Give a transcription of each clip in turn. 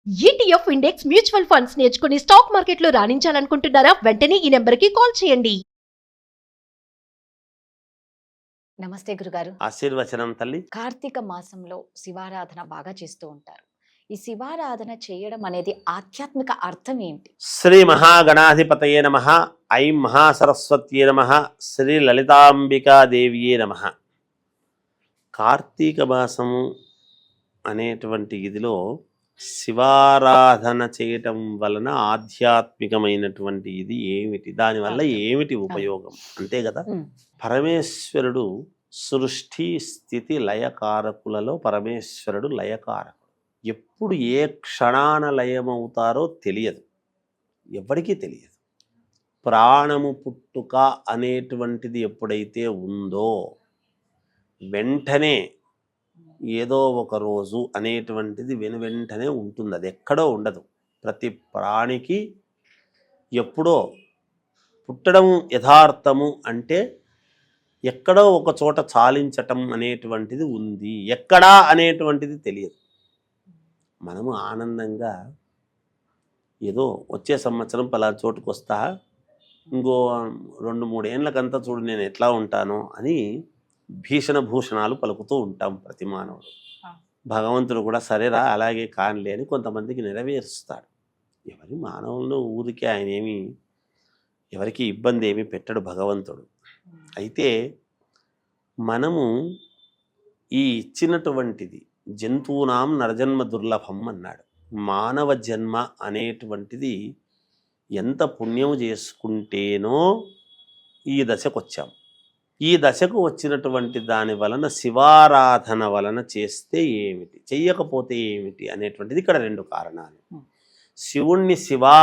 ETF index mutual funds నేర్చుకుని stock మార్కెట్లో రాణించాలనుకుంటున్నారా? వెంటనే ఈ నెంబర్కి కాల్ చేయండి. నమస్తే గురుగారు. ఆశీర్వచనం తల్లి. కార్తీక మాసంలో శివారాధన బాగా చేస్తూ ఉంటారు. ఈ శివారాధన చేయడం అనేది ఆధ్యాత్మిక అర్థం ఏంటి? శ్రీ మహాగణాధిపతయే నమః. ఐం మహాసరస్వత్యే నమః. శ్రీ లలితాంబికాదేవియే నమః. కార్తీక మాసము అనేటువంటి ఇదిలో శివారాధన చేయటం వలన ఆధ్యాత్మికమైనటువంటి ఇది ఏమిటి, దానివల్ల ఏమిటి ఉపయోగం, అంతే కదా. పరమేశ్వరుడు సృష్టి స్థితి లయకారకులలో పరమేశ్వరుడు లయకారకుడు. ఎప్పుడు ఏ క్షణాన లయమవుతారో తెలియదు, ఎవరికీ తెలియదు. ప్రాణము పుట్టుక అనేటువంటిది ఎప్పుడైతే ఉందో వెంటనే ఏదో ఒక రోజు అనేటువంటిది వెంటనే ఉంటుంది. అది ఎక్కడో ఉండదు. ప్రతి ప్రాణికి ఎప్పుడో పుట్టడం యథార్థము అంటే ఎక్కడో ఒక చోట చాలించటం అనేటువంటిది ఉంది. ఎక్కడా అనేటువంటిది తెలియదు. మనము ఆనందంగా ఏదో వచ్చే సంవత్సరం పలా చోటుకు వస్తా, ఇంకో 2-3 ఏళ్ళకంతా చూడు నేను ఎట్లా ఉంటానో అని భీషణ భూషణాలు పలుకుతూ ఉంటాం ప్రతి మానవుడు. భగవంతుడు కూడా సరేరా అలాగే కానిలే అని కొంతమందికి నెరవేరుస్తాడు. ఎవరి మానవులను ఊరికి ఆయన ఎవరికి ఇబ్బంది ఏమి పెట్టడు భగవంతుడు. అయితే మనము ఈ ఇచ్చినటువంటిది జంతువునాం నరజన్మ దుర్లభం అన్నాడు. మానవ జన్మ అనేటువంటిది ఎంత పుణ్యం చేసుకుంటేనో ఈ దశకు వచ్చాం. ఈ దశకు వచ్చినటువంటి దాని వలన శివారాధన వలన చేస్తే ఏమిటి, చెయ్యకపోతే ఏమిటి అనేటువంటిది ఇక్కడ 2 కారణాలు. శివుణ్ణి శివా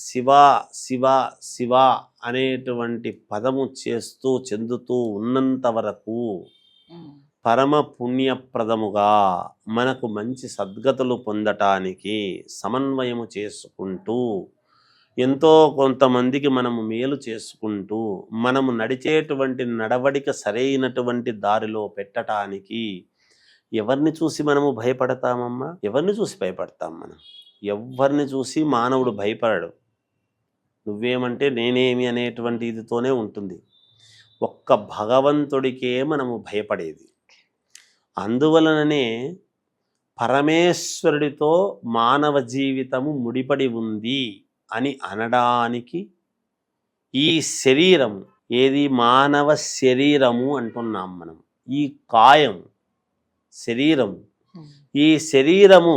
శివా శివా శివా అనేటువంటి పదము చేస్తూ చెందుతూ ఉన్నంత వరకు పరమ పుణ్యప్రదముగా మనకు మంచి సద్గతులు పొందటానికి సమన్వయము చేసుకుంటూ ఎంతో కొంతమందికి మనము మేలు చేసుకుంటూ మనము నడిచేటువంటి నడవడిక సరైనటువంటి దారిలో పెట్టడానికి ఎవరిని చూసి మనము భయపడతామమ్మా? ఎవరిని చూసి భయపడతాం మనం? ఎవరిని చూసి మానవుడు భయపడడు. నువ్వేమంటే నేనేమి అనేటువంటి ఇదితోనే ఉంటుంది. ఒక్క భగవంతుడికే మనము భయపడేది. అందువలననే పరమేశ్వరుడితో మానవ జీవితము ముడిపడి ఉంది అని అనడానికి ఈ శరీరం ఏది మానవ శరీరము అంటున్నాం మనం. ఈ కాయం శరీరం, ఈ శరీరము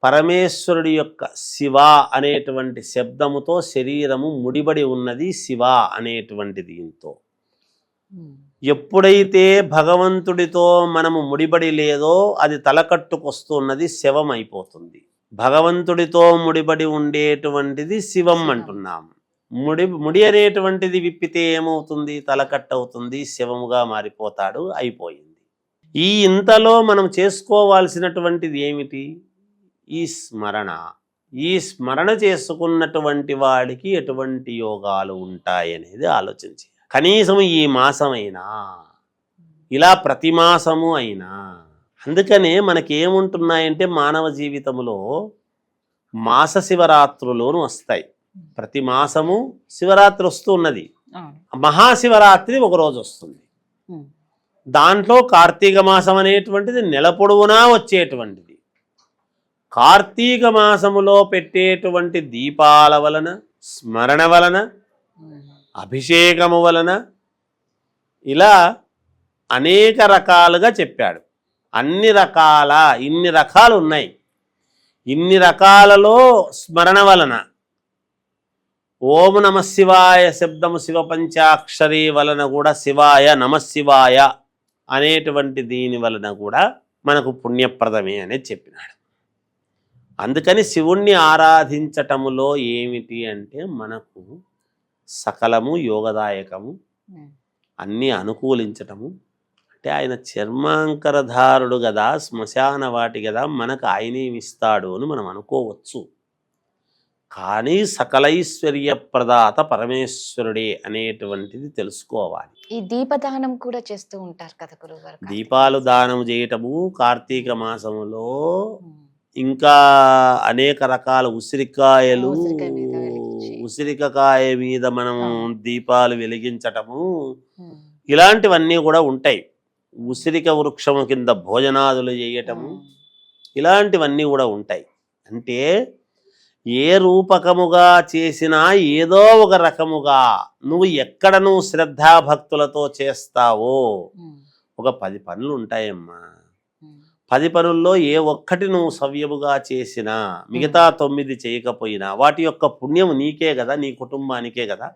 పరమేశ్వరుడి యొక్క శివ అనేటువంటి శబ్దముతో శరీరము ముడిపడి ఉన్నది. శివ అనేటువంటి దీంతో ఎప్పుడైతే భగవంతుడితో మనము ముడిపడి లేదో అది తలకట్టుకొస్తున్నది, శవం అయిపోతుంది. భగవంతుడితో ముడిపడి ఉండేటువంటిది శివం అంటున్నాం. ముడి అనేటువంటిది విప్పితే ఏమవుతుంది? తలకట్టు అవుతుంది, శవముగా మారిపోతాడు, అయిపోయింది. ఈ ఇంతలో మనం చేసుకోవాల్సినటువంటిది ఏమిటి? ఈ స్మరణ. ఈ స్మరణ చేసుకున్నటువంటి వాడికి ఎటువంటి యోగాలు ఉంటాయనేది ఆలోచించి కనీసం ఈ మాసమైనా ఇలా ప్రతి మాసము అయినా. అందుకనే మనకేముంటున్నాయంటే మానవ జీవితంలో మాస శివరాత్రులోను వస్తాయి. ప్రతి మాసము శివరాత్రి వస్తూ ఉన్నది. మహాశివరాత్రి ఒకరోజు వస్తుంది. దాంట్లో కార్తీక మాసం అనేటువంటిది నెల పొడవునా వచ్చేటువంటిది. కార్తీక మాసములో పెట్టేటువంటి దీపాల వలన, స్మరణ వలన, అభిషేకము వలన ఇలా అనేక రకాలుగా చెప్పాడు. ఇన్ని రకాలు ఉన్నాయి. ఇన్ని రకాలలో స్మరణ వలన ఓం నమ శివాయ శబ్దము శివ పంచాక్షరి వలన కూడా శివాయ నమశివాయ అనేటువంటి దీని వలన కూడా మనకు పుణ్యప్రదమే అనేది చెప్పినాడు. అందుకని శివుణ్ణి ఆరాధించటములో ఏమిటి అంటే మనకు సకలము యోగదాయకము, అన్నీ అనుకూలించటము. అంటే ఆయన చర్మాంకరధారుడు కదా, శ్మశాన వాటి కదా, మనకు ఆయనేమిస్తాడు అని మనం అనుకోవచ్చు. కానీ సకలైశ్వర్య ప్రదాత పరమేశ్వరుడే అనేటువంటిది తెలుసుకోవాలి. ఈ దీపదానం కూడా చేస్తూ ఉంటారు కదా గురుగారు. దీపాలు దానం చేయటము కార్తీక మాసములో ఇంకా అనేక రకాల ఉసిరికాయలు, ఉసిరికాయ మీద వెలిగించి. ఉసిరికాయ మీద మనం ఆ. దీపాలు వెలిగించటము, ఉమ్, ఇలాంటివన్నీ కూడా ఉంటాయి. ఉసిరిక వృక్షము కింద భోజనాదులు చేయటము, ఉమ్, ఇలాంటివన్నీ కూడా ఉంటాయి. అంటే ఏ రూపకముగా చేసినా ఏదో ఒక రకముగా నువ్వు ఎక్కడ నువ్వు శ్రద్ధాభక్తులతో చేస్తావో, ఉమ్, ఒక 10 పనులు ఉంటాయమ్మా. ఉమ్, 10 పనుల్లో ఏ ఒక్కటి నువ్వు సవ్యముగా చేసినా, మిగతా 9 చేయకపోయినా వాటి యొక్క పుణ్యం నీకే కదా, నీ కుటుంబానికే కదా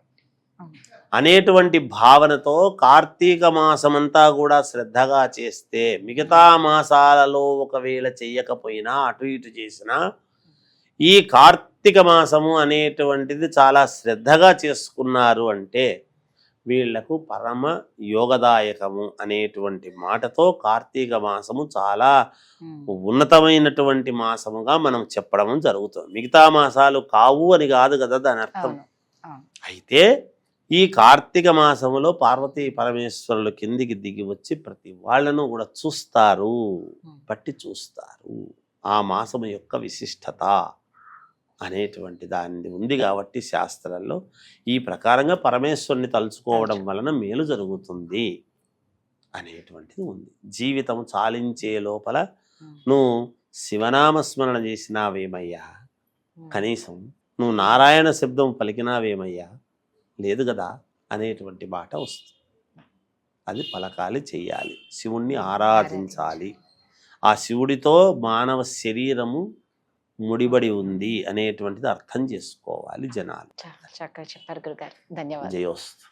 అవును. అనేటువంటి భావనతో కార్తీక మాసమంతా కూడా శ్రద్ధగా చేస్తే, మిగతా మాసాలలో ఒకవేళ చెయ్యకపోయినా అటు ఇటు చేసినా, ఈ కార్తీక మాసము అనేటువంటిది చాలా శ్రద్ధగా చేసుకున్నారు అంటే వీళ్లకు పరమ యోగదాయకము అనేటువంటి మాటతో కార్తీక మాసము చాలా ఉమ్, ఉన్నతమైనటువంటి మాసముగా మనం చెప్పడం జరుగుతుంది. మిగతా మాసాలు కావు అని కాదు కదా దాని అర్థం. అవును. అవును. అయితే ఈ కార్తీక మాసములో పార్వతీ పరమేశ్వరులు కిందికి దిగి వచ్చి ప్రతి వాళ్ళను కూడా చూస్తారు, పట్టి చూస్తారు. ఆ మాసము యొక్క విశిష్టత అనేటువంటి దాన్ని ఉంది కాబట్టి శాస్త్రాల్లో ఈ ప్రకారంగా పరమేశ్వరుని తలుచుకోవడం వలన మేలు జరుగుతుంది అనేటువంటిది ఉంది. జీవితం చాలించే లోపల ఉమ్, నువ్వు శివనామస్మరణ చేసినావేమయ్యా, ఉమ్, కనీసం నువ్వు నారాయణ శబ్దం పలికినావేమయ్యా, లేదు కదా అనేటువంటి మాట వస్తుంది. అది పలకాలి, చెయ్యాలి, శివుణ్ణి ఆరాధించాలి. ఆ శివుడితో మానవ శరీరము ముడిబడి ఉంది అనేటువంటిది అర్థం చేసుకోవాలి జనాలు. చాలా చక్కగా చెప్పారు గురుగారు. ధన్యవాదాలు. జయోస్తు.